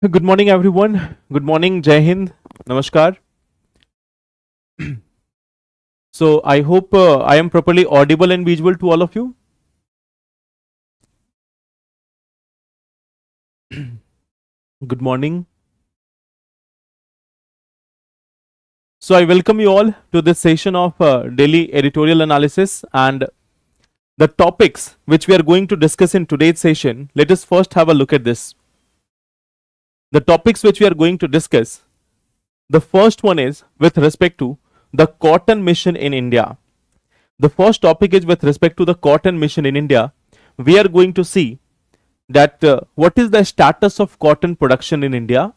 Good morning, everyone. Good morning, Jai Hind. Namaskar. So, I hope I am properly audible and visual to all of you. Good morning. So, I welcome you all to this session of daily editorial analysis and the topics which we are going to discuss in today's session. Let us first have a look at this. The topics which we are going to discuss. The first one is with respect to the cotton mission in India. The first topic is with respect to the cotton mission in India. We are going to see that what is the status of cotton production in India,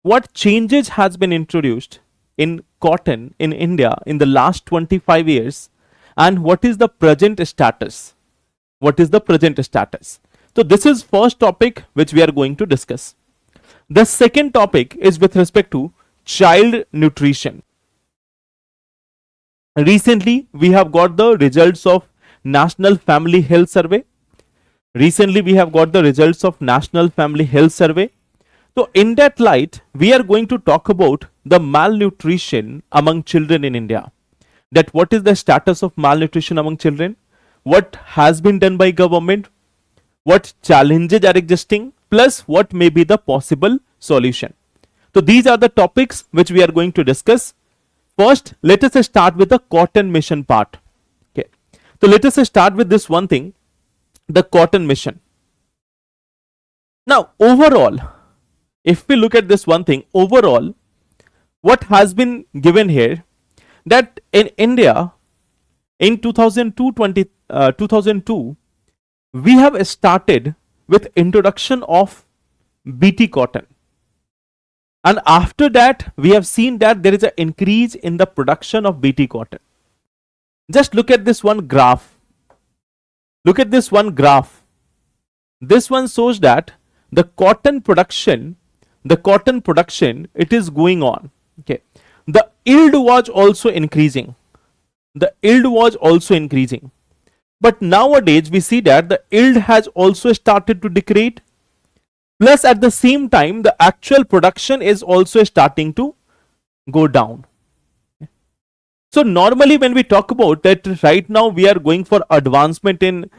what changes has been introduced in cotton in India in the last 25 years, and what is the present status. What is the present status? So this is first topic which we are going to discuss. The second topic is with respect to child nutrition. Recently, we have got the results of National Family Health Survey. Recently, we have got the results of National Family Health Survey. So, in that light, we are going to talk about the malnutrition among children in India. That what is the status of malnutrition among children? What has been done by government? What challenges are existing? Plus, what may be the possible solution? So, these are the topics which we are going to discuss. First, let us start with the cotton mission part. Okay. So, let us start with this one thing, the cotton mission. Now, overall, if we look at this one thing, overall, what has been given here, that in India, in 2002, we have started with introduction of BT cotton. And after that, we have seen that there is an increase in the production of BT cotton. Just look at this one graph. Look at this one graph. This one shows that the cotton production, it is going on. Okay. The yield was also increasing. But nowadays, we see that the yield has also started to degrade. Plus, at the same time, the actual production is also starting to go down. So, normally, when we talk about that, right now we are going for advancement in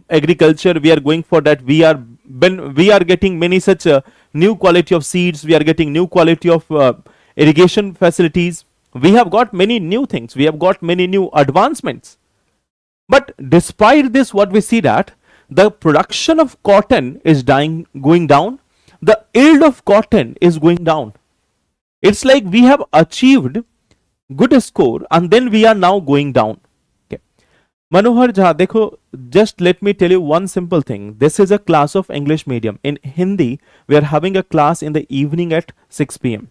agriculture. We are going for that. We are getting many such new quality of seeds. We are getting new quality of irrigation facilities. We have got many new things. We have got many new advancements. But despite this, what we see that the production of cotton is going down. The yield of cotton is going down. It's like we have achieved good score and then we are now going down. Okay. Manohar Jha, dekho, just let me tell you one simple thing. This is a class of English medium. In Hindi, we are having a class in the evening at 6 p.m.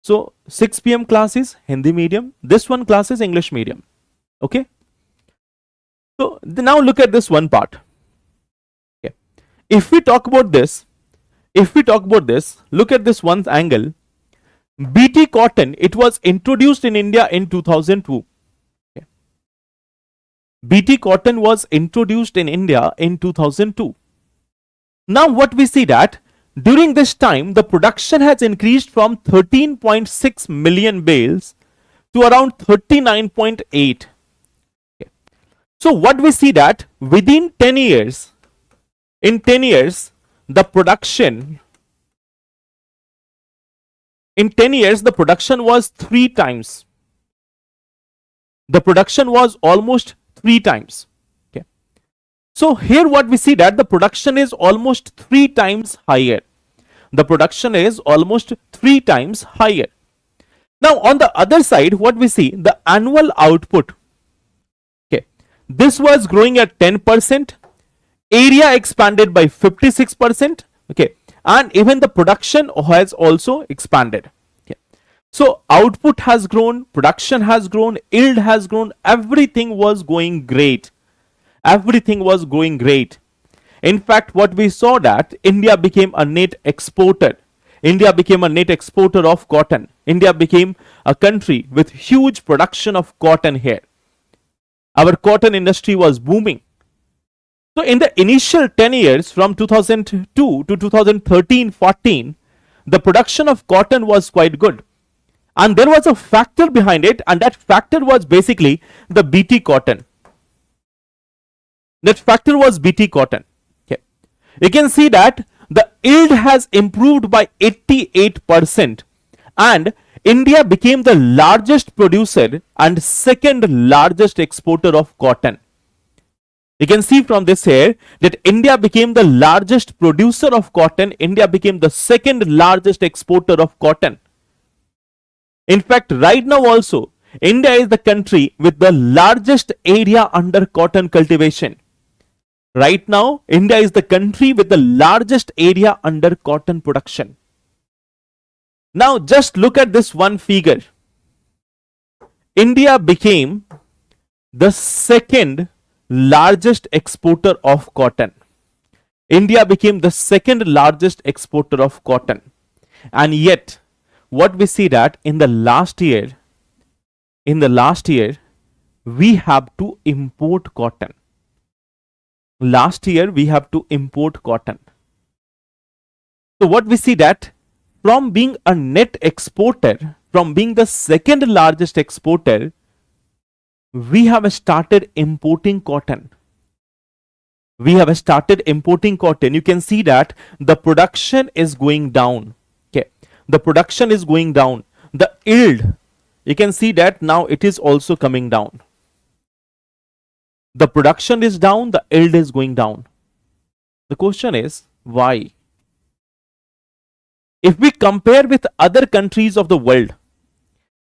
So 6 p.m. class is Hindi medium. This one class is English medium. Okay. So now look at this one part. If we talk about this, look at this one angle. BT cotton, it was introduced in India in 2002. Okay. BT cotton was introduced in India in 2002. Now what we see that during this time, the production has increased from 13.6 million bales to around 39.8. Okay. So what we see that within 10 years, in 10 years, the production was 3 times. The production was almost 3 times. Okay. So here what we see that the production is almost 3 times higher. The production is almost 3 times higher. Now on the other side, what we see, the annual output. Okay. This was growing at 10%. Area expanded by 56%. Okay. And even the production has also expanded. Okay. So output has grown, production has grown, yield has grown, everything was going great. In fact, what we saw that India became a net exporter. Of cotton. India became a country with huge production of cotton here. Our cotton industry was booming. So in the initial 10 years from 2002 to 2013-14, the production of cotton was quite good. And there was a factor behind it, and that factor was basically the BT cotton. That factor was BT cotton. Okay. You can see that the yield has improved by 88%, and India became the largest producer and second largest exporter of cotton. You can see from this here that India became the largest producer of cotton, India became the second largest exporter of cotton. In fact, right now also, India is the country with the largest area under cotton cultivation. Right now, India is the country with the largest area under cotton production. Now, just look at this one figure. India became the second largest exporter of cotton. India became the second largest exporter of cotton. And yet, what we see that in the last year, we have to import cotton. Last year, we have to import cotton. So what we see that from being a net exporter, from being the second largest exporter, we have started importing cotton. We have started importing cotton. You can see that the production is going down. Okay, the production is going down. The yield, you can see that now it is also coming down. The production is down, the yield is going down. The question is why? If we compare with other countries of the world,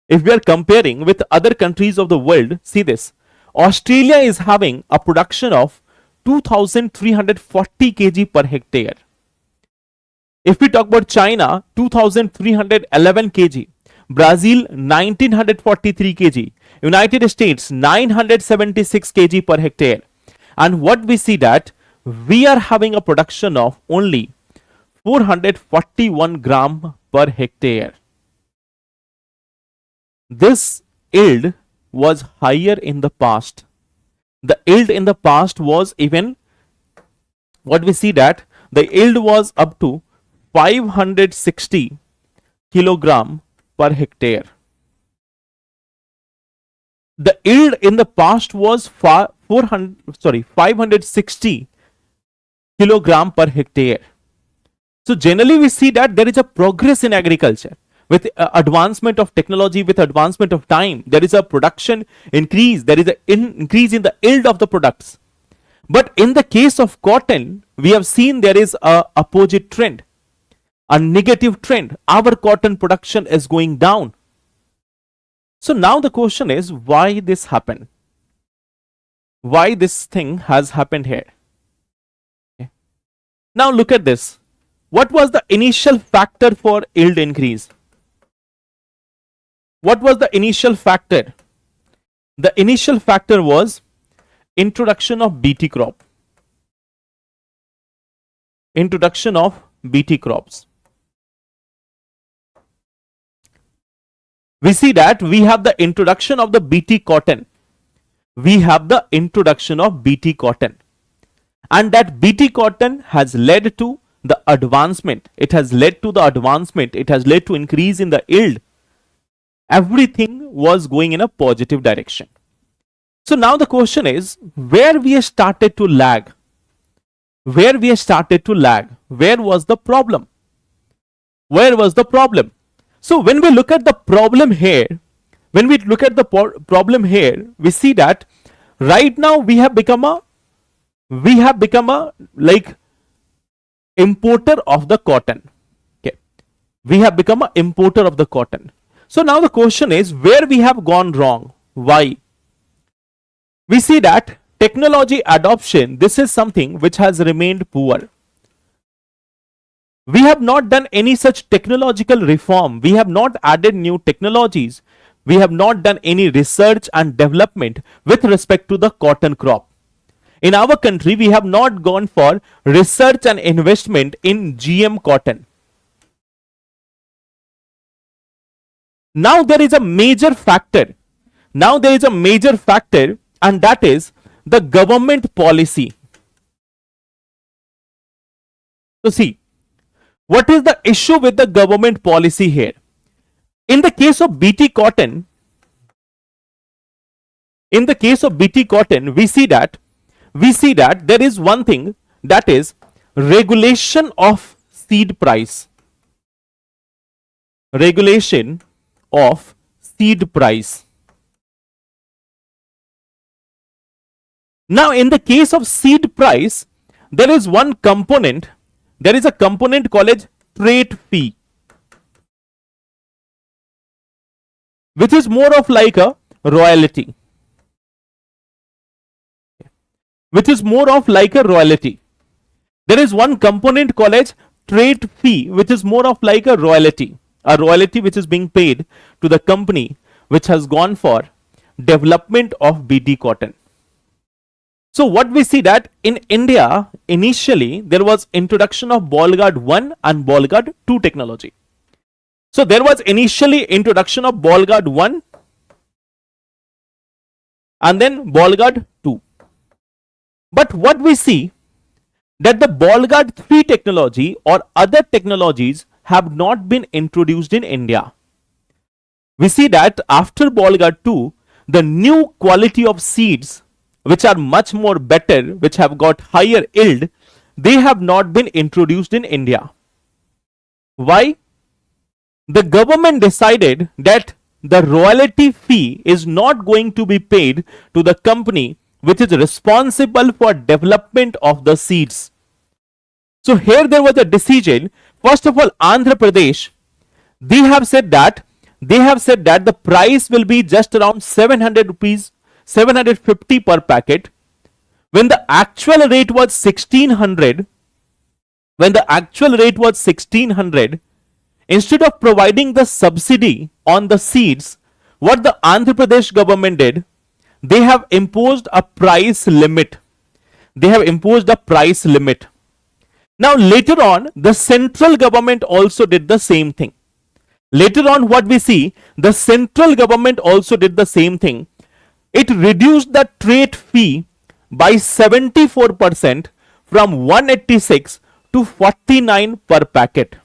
if we are comparing with other countries of the world, see this. Australia is having a production of 2340 kg per hectare. If we talk about China, 2311 kg. Brazil, 1943 kg. United States, 976 kg per hectare. And what we see that we are having a production of only 441 gram per hectare. This yield was higher in the past. The yield in the past was even, what we see that the yield was up to 560 kilogram per hectare. The yield in the past was 560 kilogram per hectare. So generally we see that there is a progress in agriculture. With advancement of technology, with advancement of time, there is a production increase, there is an increase in the yield of the products. But in the case of cotton, we have seen there is a opposite trend, a negative trend. Our cotton production is going down. So now the question is why this happened? Why this thing has happened here? Okay. Now look at this. What was the initial factor for yield increase? What was the initial factor? The initial factor was introduction of BT crop. Introduction of BT crops. We see that we have the introduction of the BT cotton. We have the introduction of BT cotton. And that BT cotton has led to the advancement. It has led to the advancement. It has led to increase in the yield. Everything was going in a positive direction. So now the question is where we started to lag. Where we started to lag. Where was the problem? Where was the problem? So when we look at the problem here, we see that right now we have become a like importer of the cotton. Okay, we have become an importer of the cotton. So now the question is where we have gone wrong. Why? We see that technology adoption, this is something which has remained poor. We have not done any such technological reform. We have not added new technologies. We have not done any research and development with respect to the cotton crop. In our country, we have not gone for research and investment in GM cotton. Now there is a major factor. And that is the government policy. So see, what is the issue with the government policy here? In the case of BT cotton, we see that there is one thing, that is regulation of seed price. Regulation of seed price. Now, in the case of seed price, there is one component. There is a component called trade fee, which is more of like a royalty. There is one component called trade fee, which is more of like a royalty which is being paid to the company which has gone for development of BT cotton. So what we see that in India, initially there was introduction of ball guard 1 and ball guard 2 technology. So there was initially introduction of ball guard 1 and then ball guard 2. But what we see that the ball guard 3 technology or other technologies have not been introduced in India. We see that after ball guard 2, the new quality of seeds which are much more better, which have got higher yield, they have not been introduced in India. Why? The government decided that the royalty fee is not going to be paid to the company which is responsible for development of the seeds. So here there was a decision. First of all, Andhra Pradesh, they have said that the price will be just around 700 rupees, 750 per packet, when the actual rate was 1600. Instead of providing the subsidy on the seeds, what the Andhra Pradesh government did, they have imposed a price limit. Now later on, the central government also did the same thing. Later on, what we see, the central government also did the same thing. It reduced the trade fee by 74% from 186 to 49 per packet.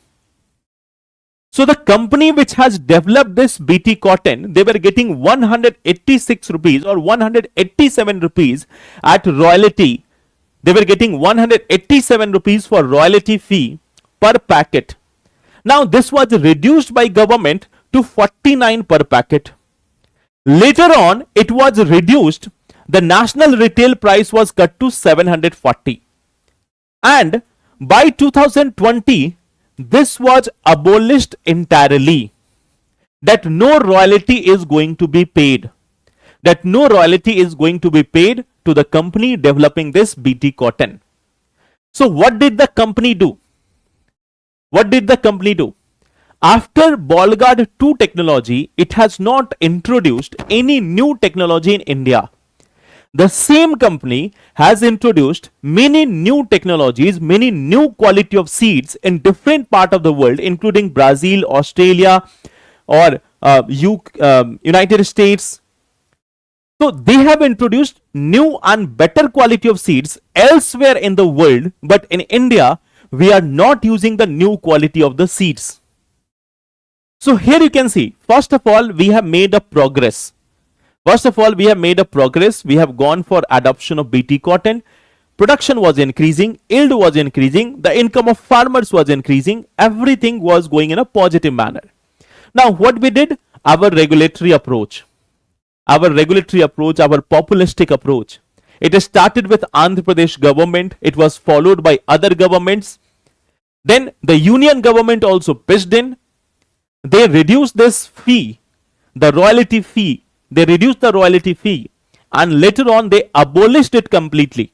So the company which has developed this BT cotton, they were getting 186 rupees or 187 rupees at royalty. They were getting 187 rupees for royalty fee per packet. Now this was reduced by government to 49 per packet. Later on, it was reduced. The national retail price was cut to 740. And by 2020, this was abolished entirely. That no royalty is going to be paid. To the company developing this BT cotton. So what did the company do? After ball guard 2 technology, it has not introduced any new technology in India. The same company has introduced many new technologies, many new quality of seeds in different part of the world, including Brazil, Australia, or United States. So they have introduced new and better quality of seeds elsewhere in the world, but in India, we are not using the new quality of the seeds. So here you can see, first of all, we have made a progress. We have gone for adoption of BT cotton. Production was increasing, yield was increasing, the income of farmers was increasing, everything was going in a positive manner. Now what we did, our regulatory approach, our populistic approach. It started with Andhra Pradesh government, it was followed by other governments. Then the union government also pitched in. They reduced this fee, the royalty fee. They reduced the royalty fee, and later on they abolished it completely.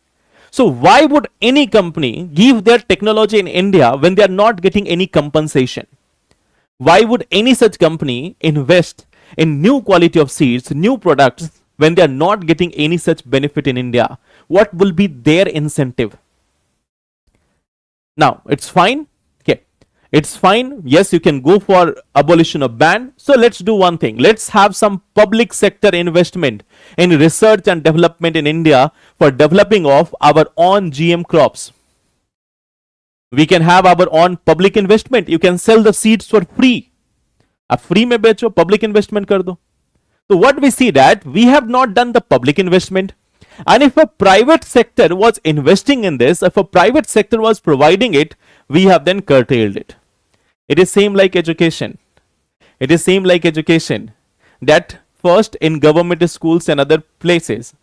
So why would any company give their technology in India when they are not getting any compensation? Why would any such company invest in new quality of seeds, new products, when they are not getting any such benefit in India? What will be their incentive? Now it's fine. It's fine. Yes, you can go for abolition of ban. So let's do one thing. Let's have some public sector investment in research and development in India for developing of our own GM crops. We can have our own public investment. You can sell the seeds for free. आप free में बेचो, public investment कर दो. So what we see that we have not done the public investment. And if a private sector was investing in this, if a private sector was providing it, we have then curtailed it. It is same like education. It is same like education. That first in government schools and other places,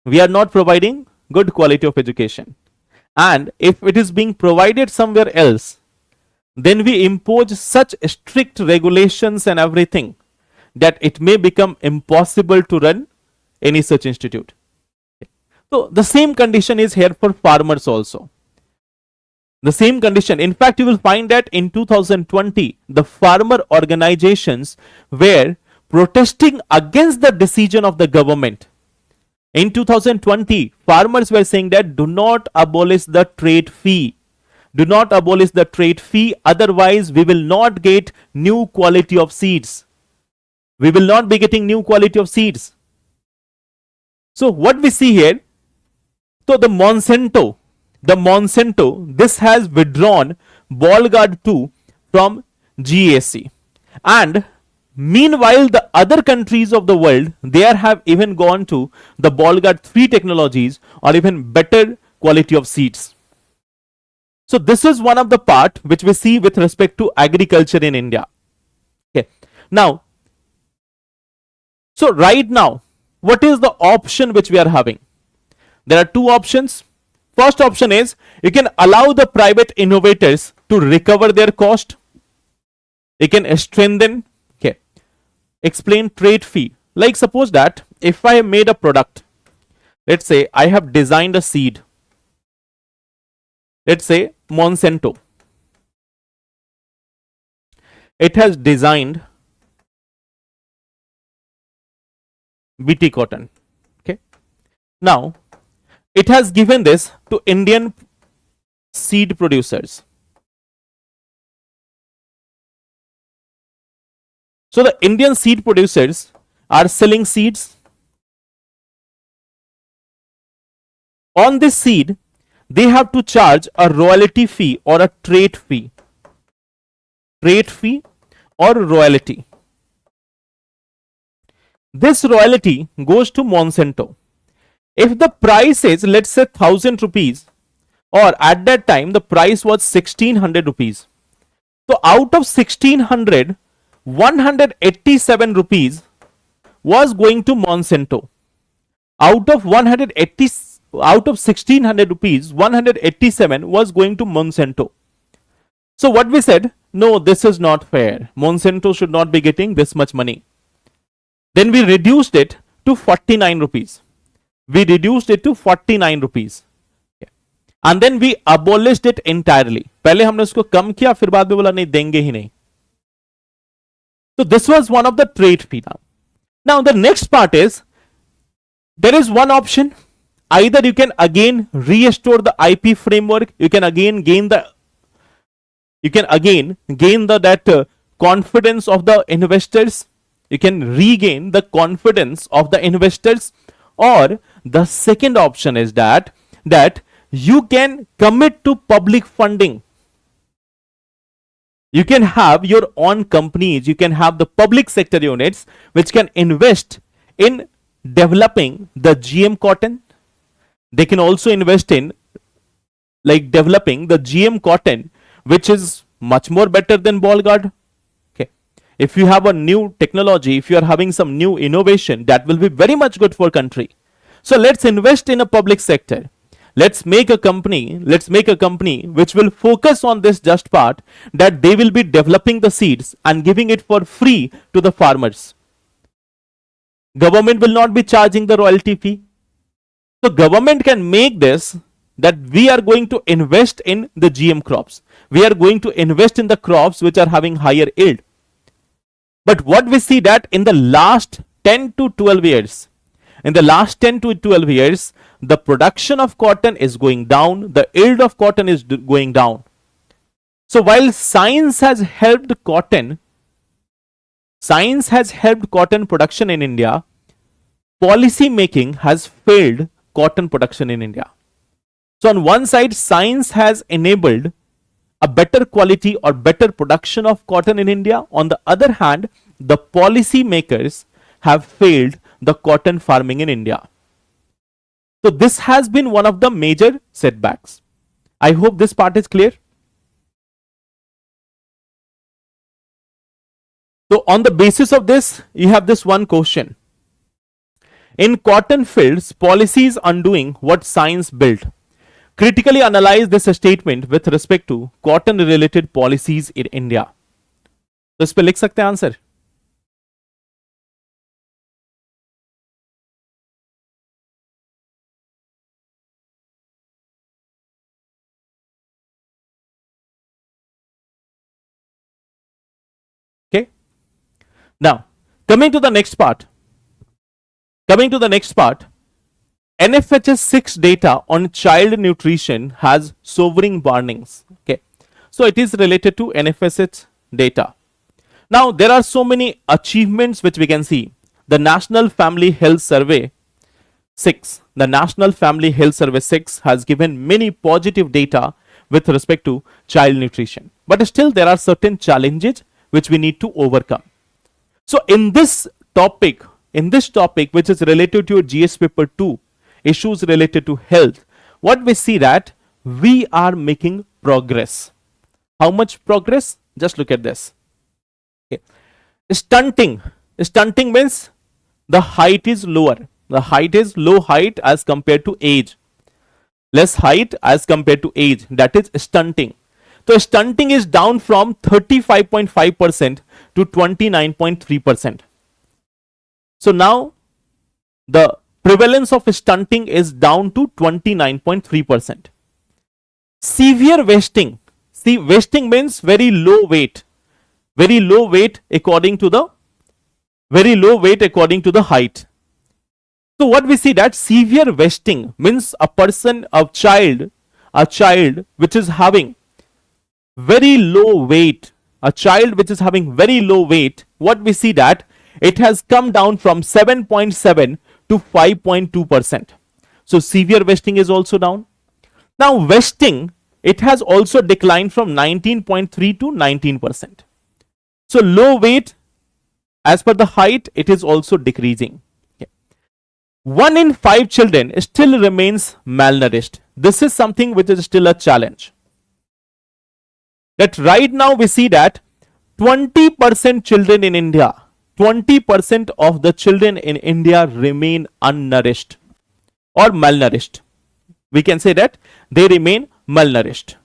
we are not providing good quality of education. And if it is being provided somewhere else, then we impose such strict regulations and everything that it may become impossible to run any such institute. So the same condition is here for farmers also. The same condition. In fact, you will find that in 2020, the farmer organizations were protesting against the decision of the government. In 2020, farmers were saying that do not abolish the trade fee. Do not abolish the trade fee, otherwise we will not get new quality of seeds. We will not be getting new quality of seeds. So what we see here, so the Monsanto, this has withdrawn Ball Guard 2 from GAC. And meanwhile, the other countries of the world, they have even gone to the Ball Guard 3 technologies or even better quality of seeds. So this is one of the part which we see with respect to agriculture in India. Okay. Now, so right now, what is the option which we are having? There are two options. First option is you can allow the private innovators to recover their cost. You can strengthen, okay, explain trade fee. Like suppose that if I made a product, let's say I have designed a seed, let's say Monsanto. It has designed BT cotton. Okay. Now, it has given this to Indian seed producers. So the Indian seed producers are selling seeds. On this seed, they have to charge a royalty fee or a trade fee. Trade fee or royalty. This royalty goes to Monsanto. If the price is, let's say, 1,000 rupees, or at that time the price was 1,600 rupees. So out of 1,600, 187 rupees was going to Monsanto. Out of 1,600 rupees, 187 was going to Monsanto. So what we said, no, this is not fair. Monsanto should not be getting this much money. Then we reduced it to 49 rupees. We reduced it to 49 rupees. And then we abolished it entirely. पहले हमने उसको कम किया, फिर बाद में बोला नहीं देंगे ही नहीं. So this was one of the trade fee now. Now the next part is, there is one option. Either you can again restore the IP framework, you can again gain the confidence of the investors. You can regain the confidence of the investors. Or the second option is that you can commit to public funding. You can have your own companies, you can have the public sector units which can invest in developing the GM cotton. They can also invest in like developing the GM cotton, which is much more better than Ball Guard. Okay. If you have a new technology, if you are having some new innovation, that will be very much good for country. So let's invest in a public sector. Let's make a company which will focus on this just part, that they will be developing the seeds and giving it for free to the farmers. Government will not be charging the royalty fee. So government can make this, that we are going to invest in the GM crops. We are going to invest in the crops which are having higher yield. But what we see that in the last 10 to 12 years, the production of cotton is going down, the yield of cotton is going down. So while science has helped cotton production in India, policy making has failed cotton production in India. So on one side, science has enabled a better quality or better production of cotton in India. On the other hand, the policy makers have failed the cotton farming in India. So this has been one of the major setbacks. I hope this part is clear. So on the basis of this, you have this one question. In cotton fields, policies undoing what science built. Critically analyze this statement with respect to cotton related policies in India. तो इस पे लिख सकते हैं answer. Okay. Now, coming to the next part. NFHS 6 data on child nutrition has sobering warnings. Okay. So it is related to NFHS data. Now, there are so many achievements which we can see. The National Family Health Survey 6. The National Family Health Survey 6 has given many positive data with respect to child nutrition. But still there are certain challenges which we need to overcome. So in this topic which is related to your GS paper 2, issues related to health, what we see that we are making progress. How much progress? Just look at this. Okay. Stunting means the height is lower. The height is low height as compared to age. Less height as compared to age. That is stunting. So stunting is down from 35.5% to 29.3%. So now the prevalence of stunting is down to 29.3%. Severe wasting. See, wasting means very low weight. Very low weight according to the height. So what we see that severe wasting means a child which is having very low weight. A child which is having very low weight, what we see that it has come down from 7.7 to 5.2%. So severe wasting is also down. Now wasting, it has also declined from 19.3 to 19%. So low weight as per the height, it is also decreasing. 1 in 5 children still remains malnourished. This is something which is still a challenge. That right now we see that 20% children in India, 20% of the children in India remain unnourished or malnourished. We can say that they remain malnourished.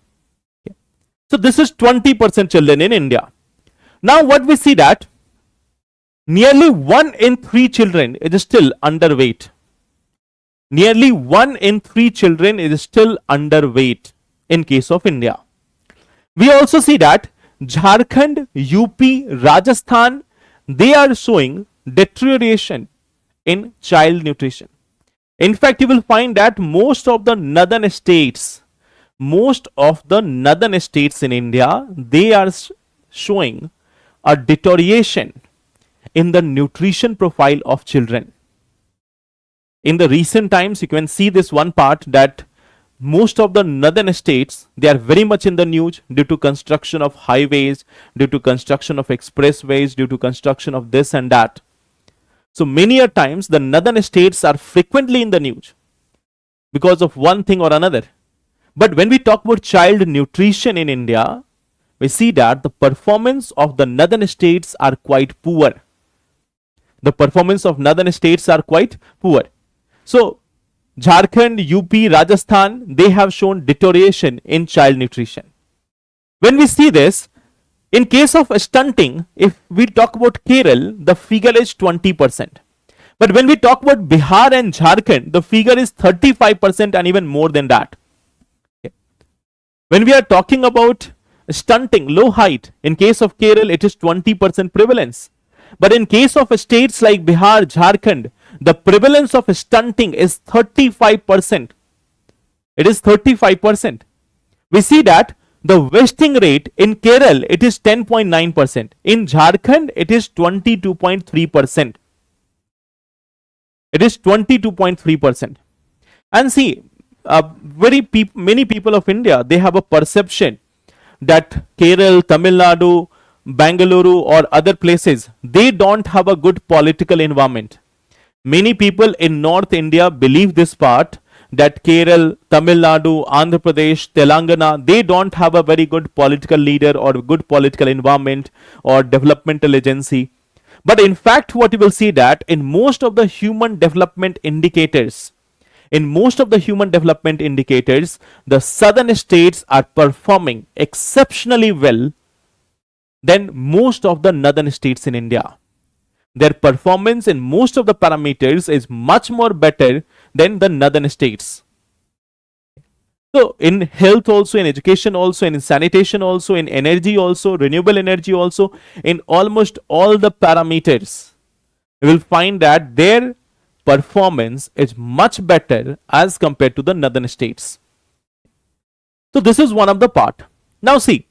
So this is 20% children in India. Now what we see that nearly 1 in 3 children is still underweight. Nearly 1 in 3 children is still underweight in case of India. We also see that Jharkhand, UP, Rajasthan, they are showing deterioration in child nutrition. In fact, you will find that most of the northern states in India, they are showing a deterioration in the nutrition profile of children. In the recent times, you can see this one part that most of the northern states, they are very much in the news due to construction of highways, due to construction of expressways, due to construction of this and that. So many a times the northern states are frequently in the news because of one thing or another. But when we talk about child nutrition in India, we see that the performance of the northern states are quite poor. The performance of northern states are quite poor. So Jharkhand, UP, Rajasthan, they have shown deterioration in child nutrition. When we see this, in case of stunting, if we talk about Kerala, the figure is 20%. But when we talk about Bihar and Jharkhand, the figure is 35% and even more than that. Okay. When we are talking about stunting, low height, in case of Kerala, it is 20% prevalence. But in case of states like Bihar, Jharkhand, the prevalence of stunting is 35%. It is 35%. We see that the wasting rate in Kerala, it is 10.9%. In Jharkhand, it is 22.3%. It is 22.3%. And see, many people of India, they have a perception that Kerala, Tamil Nadu, Bangalore or other places, they don't have a good political environment. Many people in North India believe this part, that Kerala, Tamil Nadu, Andhra Pradesh, Telangana, they don't have a very good political leader or good political environment or developmental agency. But in fact, what you will see that in most of the human development indicators, the southern states are performing exceptionally well than most of the northern states in India. Their performance in most of the parameters is much more better than the northern states. So in health also, in education also, in sanitation also, in energy also, renewable energy also, in almost all the parameters, you will find that their performance is much better as compared to the northern states. So this is one of the part. Now see,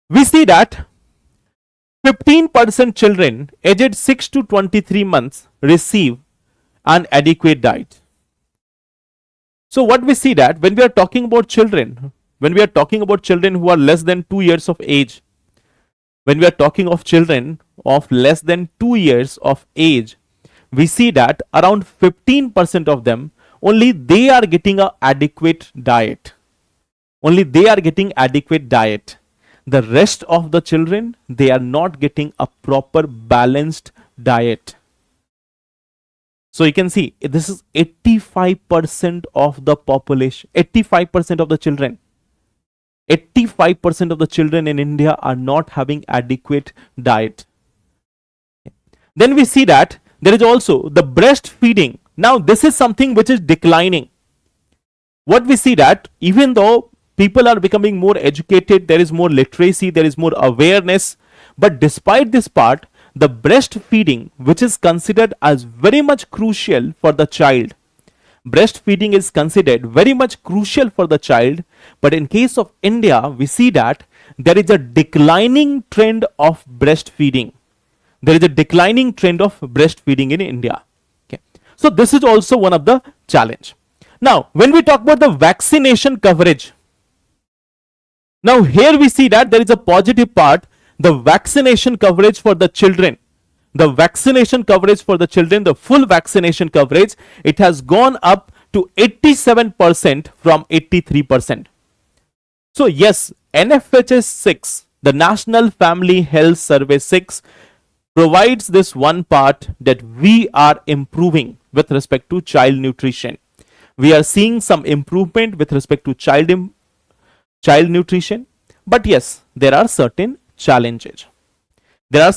we see that 15% children aged 6 to 23 months receive an adequate diet. So what we see that when we are talking about children, who are less than 2 years of age, when we are talking of children of less than 2 years of age, we see that around 15% of them, only they are getting an adequate diet. The rest of the children, they are not getting a proper balanced diet. So you can see this is 85% of the population, 85% of the children. 85% of the children in India are not having adequate diet. Then we see that there is also the breastfeeding. Now this is something which is declining. What we see that even though people are becoming more educated, there is more literacy, there is more awareness, but despite this part, the breastfeeding, which is considered as very much crucial for the child, breastfeeding is considered very much crucial for the child, but in case of India, we see that there is a declining trend of breastfeeding. There is a declining trend of breastfeeding in India. Okay. So this is also one of the challenge. Now, when we talk about the vaccination coverage, now here we see that there is a positive part, the vaccination coverage for the children. The vaccination coverage for the children, the full vaccination coverage, it has gone up to 87% from 83%. So yes, NFHS 6, the National Family Health Survey 6, provides this one part that we are improving with respect to child nutrition. We are seeing some improvement with respect to child nutrition, but yes, there are certain challenges. There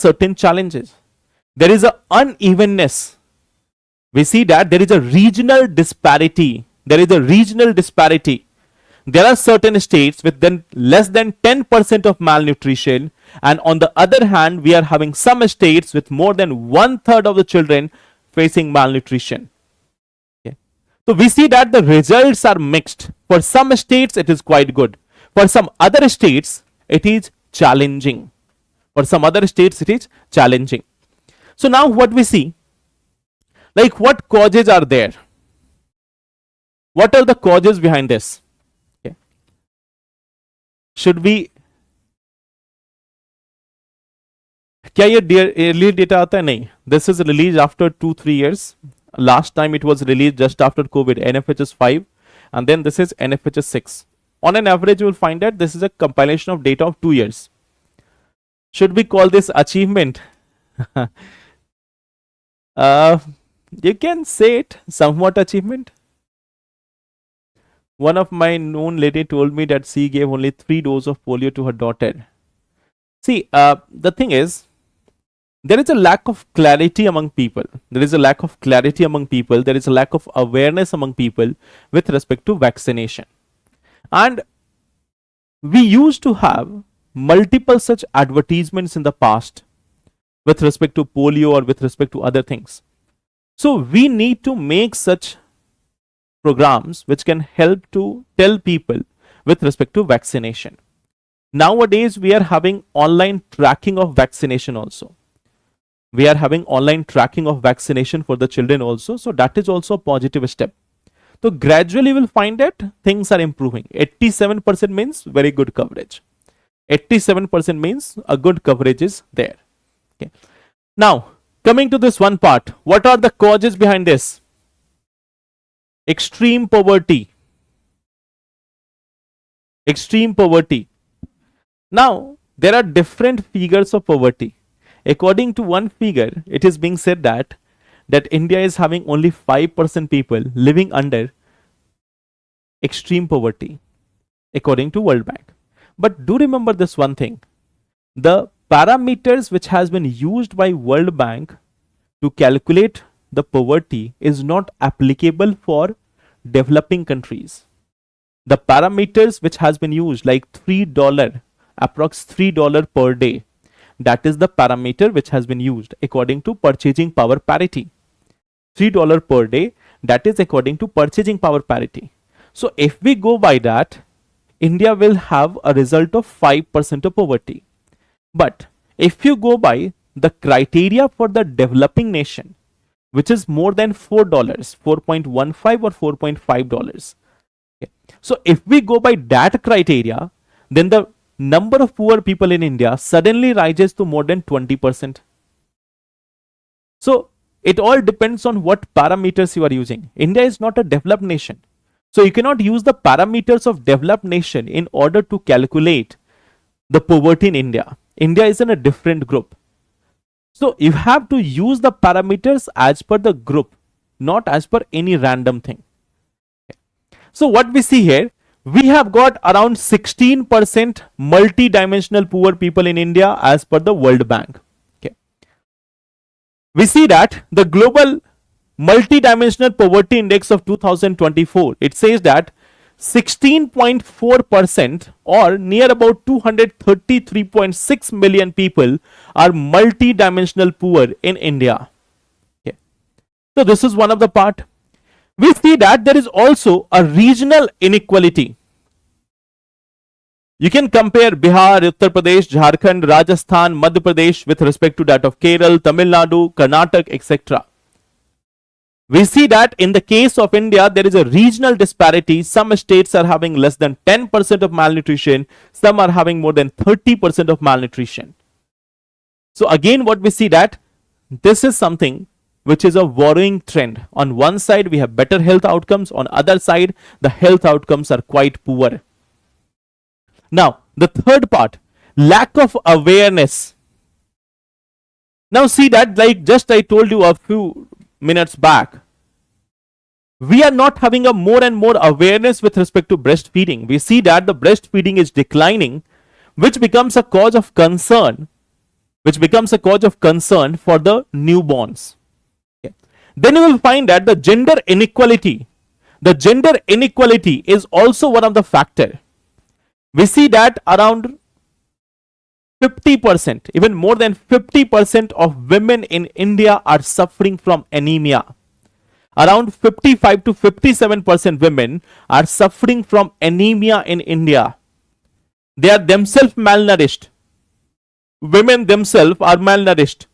is an unevenness. We see that there is a regional disparity. There are certain states with less than 10% of malnutrition, and on the other hand, we are having some states with more than 1/3 of the children facing malnutrition. Okay. So we see that the results are mixed. For some states, it is quite good. For some other states, it is challenging. So now what we see, like what causes are there? What are the causes behind this? Okay. Should we, क्या ये early data आता है? नहीं. This is released after 2-3 years. Last time it was released just after COVID, NFHS 5, and then this is NFHS 6. On an average, you will find that this is a compilation of data of 2 years. Should we call this achievement? You can say it somewhat achievement. One of my known lady told me that she gave only 3 doses of polio to her daughter. See, the thing is, there is a lack of clarity among people. There is a lack of awareness among people with respect to vaccination. And we used to have multiple such advertisements in the past with respect to polio or with respect to other things. So we need to make such programs which can help to tell people with respect to vaccination. Nowadays, we are having online tracking of vaccination also. We are having online tracking of vaccination for the children also. So that is also a positive step. So gradually we'll find that things are improving. 87% means very good coverage. 87% means a good coverage is there. Okay. Now, coming to this one part, what are the causes behind this? Extreme poverty. Extreme poverty. Now, there are different figures of poverty. According to one figure, it is being said that India is having only 5% people living under extreme poverty, according to World Bank. But do remember this one thing. The parameters which has been used by World Bank to calculate the poverty is not applicable for developing countries. The parameters which has been used, like $3, approx $3 per day, that is the parameter which has been used according to purchasing power parity. $3 per day, that is according to purchasing power parity. So if we go by that, India will have a result of 5% of poverty. But if you go by the criteria for the developing nation, which is more than $4, 4.15 or $4.5. Okay. So if we go by that criteria, then the number of poor people in India suddenly rises to more than 20%. So it all depends on what parameters you are using. India is not a developed nation. So you cannot use the parameters of developed nation in order to calculate the poverty in India. India is in a different group. So you have to use the parameters as per the group, not as per any random thing. Okay. So what we see here, we have got around 16% multi-dimensional poor people in India as per the World Bank. Okay. We see that the global multi-dimensional poverty index of 2024, it says that 16.4% or near about 233.6 million people are multi-dimensional poor in India. Okay. So this is one of the part. We see that there is also a regional inequality. You can compare Bihar, Uttar Pradesh, Jharkhand, Rajasthan, Madhya Pradesh with respect to that of Kerala, Tamil Nadu, Karnataka, etc. We see that in the case of India, there is a regional disparity. Some states are having less than 10% of malnutrition. Some are having more than 30% of malnutrition. So again, what we see that this is something which is a worrying trend. On one side, we have better health outcomes. On other side, the health outcomes are quite poor. Now, the third part, lack of awareness. Now see that, like just I told you a few minutes back, we are not having a more and more awareness with respect to breastfeeding. We see that the breastfeeding is declining, which becomes a cause of concern, for the newborns. Okay. Then you will find that the gender inequality is also one of the factor. We see that around 50%, even more than 50% of women in India are suffering from anemia. Around 55 to 57% women are suffering from anemia in India. They are themselves malnourished. Women themselves are malnourished.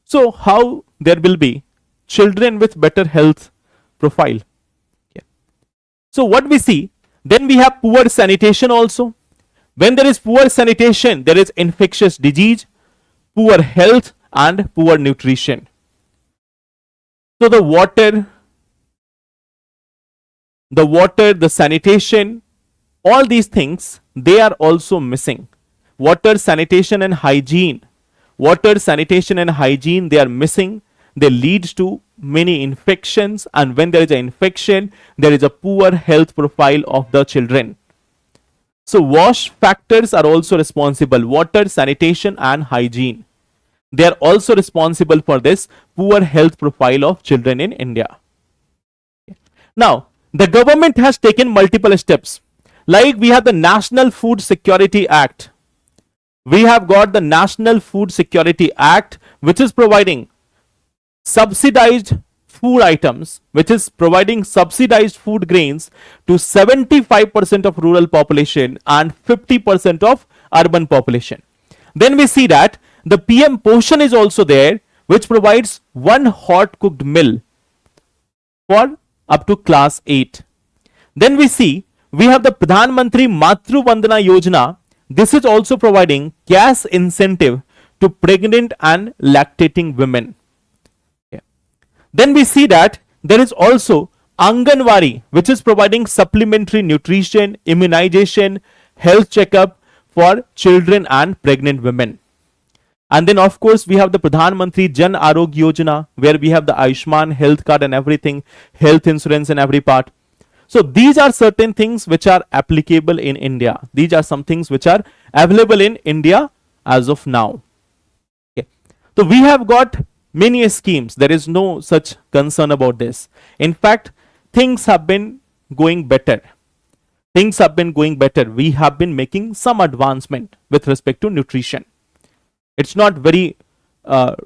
So how there will be children with better health profile? Yeah. So what we see, then we have poor sanitation also. When there is poor sanitation, there is infectious disease, poor health, and poor nutrition. So the water, the sanitation, all these things, they are also missing. Water, sanitation, and hygiene. They are missing. They lead to many infections, and when there is an infection, there is a poor health profile of the children. So wash factors are also responsible. Water, sanitation, and hygiene. They are also responsible for this poor health profile of children in India. Now, the government has taken multiple steps. Like we have the National Food Security Act. We have got the National Food Security Act, which is providing subsidized food items, which is providing subsidized food grains to 75% of rural population and 50% of urban population. Then we see that the PM Poshan is also there, which provides one hot cooked meal for up to class 8. Then we see we have the Pradhan Mantri Matru Vandana Yojana. This is also providing cash incentive to pregnant and lactating women. Okay. Then we see that there is also Anganwadi, which is providing supplementary nutrition, immunization, health checkup for children and pregnant women. And then of course we have the Pradhan Mantri Jan Arogya Yojana, where we have the Ayushman health card and everything, health insurance and every part. So these are certain things which are applicable in India. These are some things which are available in India as of now. Okay. So we have got many schemes. There is no such concern about this. In fact, things have been going better. Things have been going better. We have been making some advancement with respect to nutrition. It's not very it's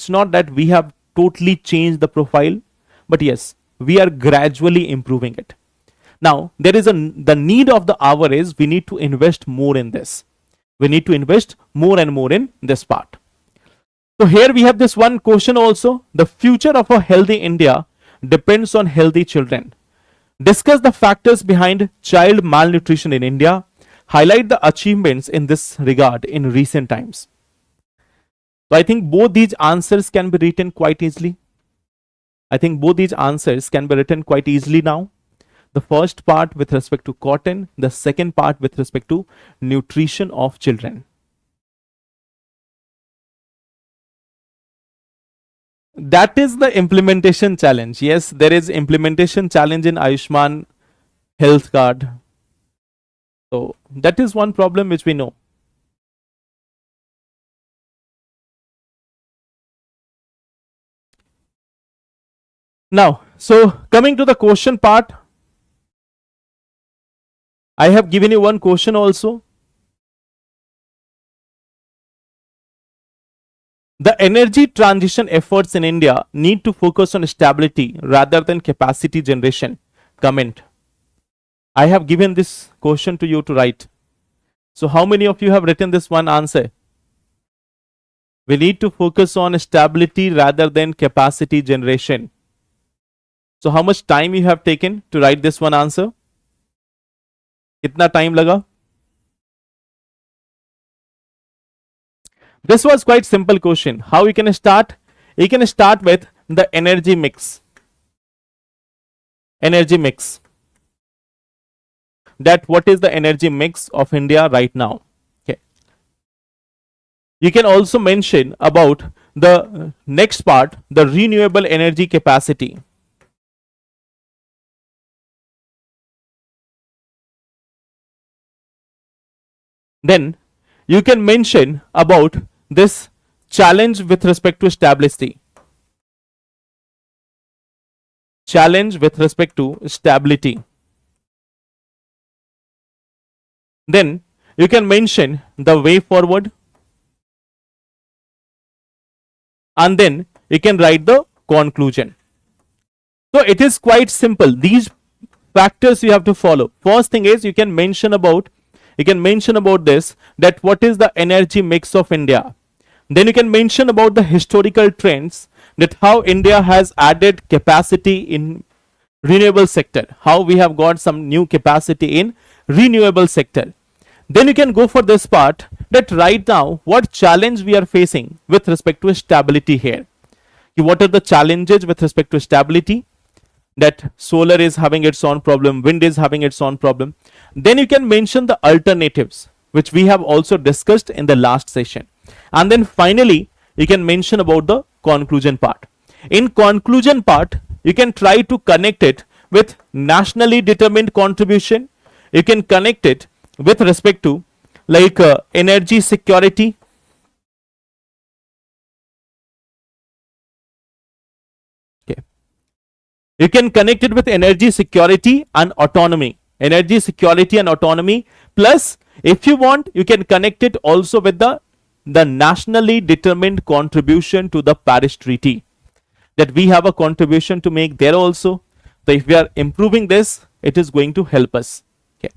not that we have totally changed the profile, but yes, we are gradually improving it. Now there is the need of the hour is we need to invest more in this. We need to invest more and more in this part. So here we have this one question also. The future of a healthy India depends on healthy children. Discuss the factors behind child malnutrition in India. Highlight the achievements in this regard in recent times. So I think both these answers can be written quite easily. I think both these answers can be written quite easily now. The first part with respect to cotton, the second part with respect to nutrition of children. That is the implementation challenge. Yes, there is implementation challenge in Ayushman health card. So that is one problem which we know. Now, so coming to the question part, I have given you one question also. The energy transition efforts in India need to focus on stability rather than capacity generation. Comment. I have given this question to you to write. So how many of you have written this one answer? We need to focus on stability rather than capacity generation. So how much time you have taken to write this one answer? Kitna time laga? This was quite simple question. How you can start? You can start with the energy mix. Energy mix. That what is the energy mix of India right now? Okay. You can also mention about the next part, the renewable energy capacity. Then you can mention about this challenge with respect to stability. Challenge with respect to stability. Then you can mention the way forward. And then you can write the conclusion. So it is quite simple. These factors you have to follow. First thing is you can mention about this, that what is the energy mix of India. Then you can mention about the historical trends, that how India has added capacity in renewable sector, how we have got some new capacity in renewable sector. Then you can go for this part, that right now what challenge we are facing with respect to stability here. What are the challenges with respect to stability? That solar is having its own problem, wind is having its own problem. Then you can mention the alternatives, which we have also discussed in the last session. And then finally, you can mention about the conclusion part. In conclusion part, you can try to connect it with nationally determined contribution. You can connect it with respect to like energy security. Okay. You can connect it with energy security and autonomy. Energy security and autonomy. Plus, if you want, you can connect it also with the nationally determined contribution to the Paris Treaty. That we have a contribution to make there also. So if we are improving this, it is going to help us. Okay.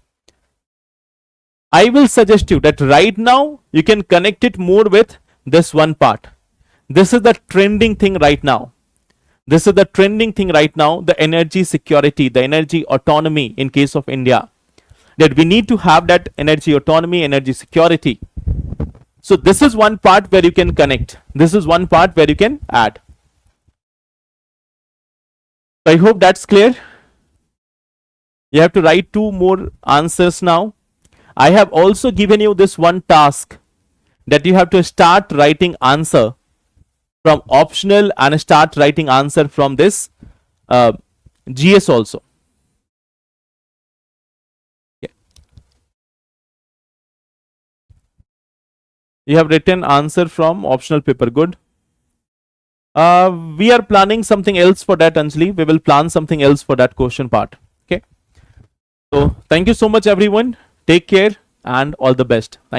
I will suggest you that right now you can connect it more with this one part. This is the trending thing right now. This is the trending thing right now, the energy security, the energy autonomy in case of India, that we need to have that energy autonomy, energy security. So this is one part where you can connect. This is one part where you can add. So I hope that's clear. You have to write 2 more answers now. I have also given you this one task that you have to start writing answer from optional and start writing answer from this GS also. Okay. You have written answer from optional paper. Good. We are planning something else for that, Anjali. We will plan something else for that question part. Okay. So thank you so much, everyone. Take care and all the best. Thank